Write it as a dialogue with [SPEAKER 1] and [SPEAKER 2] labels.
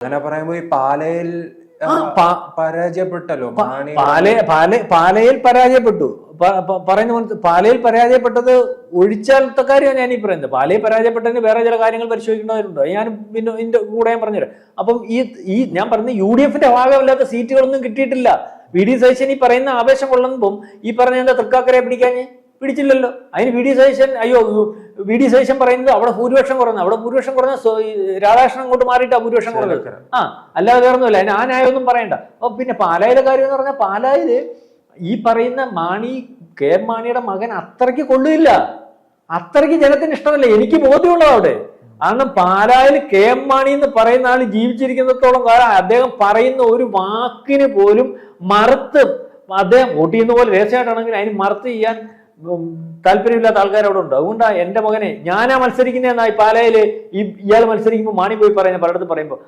[SPEAKER 1] അങ്ങനെ പറയുമ്പോ ഈ പാലയിൽ പരാജയപ്പെട്ടല്ലോ,
[SPEAKER 2] പാലയിൽ പരാജയപ്പെട്ടു. പറയുന്ന പാലയിൽ പരാജയപ്പെട്ടത് ഒഴിച്ചാലത്തെ കാര്യമാണ് ഞാനീ പറയുന്നത്. പാലയിൽ പരാജയപ്പെട്ടതിന് വേറെ ചില കാര്യങ്ങൾ പരിശോധിക്കേണ്ടവരുണ്ടോ, ഞാൻ പിന്നെ ഇതിന്റെ കൂടെ ഞാൻ പറഞ്ഞുതരാം. അപ്പം ഈ ഞാൻ പറഞ്ഞ UDF-ന്റെ ഭാഗമില്ലാത്ത സീറ്റുകളൊന്നും കിട്ടിയിട്ടില്ല. VD സതീശൻ ഈ പറയുന്ന ആവേശം കൊള്ളുമ്പം ഈ പറഞ്ഞ എന്താ തൃക്കാക്കരയെ പിടിച്ചില്ലല്ലോ. അതിന് VD സതീശൻ പറയുന്നത് അവിടെ ഭൂരിപക്ഷം കുറഞ്ഞ രാധാകൃഷ്ണൻ അങ്ങോട്ട് മാറിയിട്ടാ ഭൂരിപക്ഷം കുറഞ്ഞത്. അല്ലാതെ വേറൊന്നുമില്ല. അതിന് ആ ന്യായമൊന്നും പറയണ്ട. അപ്പൊ പിന്നെ പാലായിലെ കാര്യം എന്ന് പറഞ്ഞാൽ പാലായില് ഈ പറയുന്ന KM മാണിയുടെ മകൻ അത്രയ്ക്ക് കൊള്ളില്ല, അത്രയ്ക്ക് ജനത്തിന് ഇഷ്ടമല്ല. എനിക്ക് ബോധ്യമുള്ളത് അവിടെ. കാരണം പാലായിൽ KM മാണി എന്ന് പറയുന്ന ആൾ ജീവിച്ചിരിക്കുന്നിടത്തോളം കാലം അദ്ദേഹം പറയുന്ന ഒരു വാക്കിന് പോലും മറുത്ത് അദ്ദേഹം വോട്ട് ചെയ്യുന്ന പോലെ രഹസ്യമായിട്ടാണെങ്കിൽ അതിന് മറുത്ത് ചെയ്യാൻ താല്പര്യമില്ലാത്ത ആൾക്കാർ അവിടെ ഉണ്ട്. അതുകൊണ്ടാണ് എന്റെ മകനെ ഞാനാ മത്സരിക്കുന്നതെന്നായി പാലയില് ഇയാൾ മത്സരിക്കുമ്പോൾ മാണി പോയി പറയുന്നത് പലയിടത്തും പറയുമ്പോൾ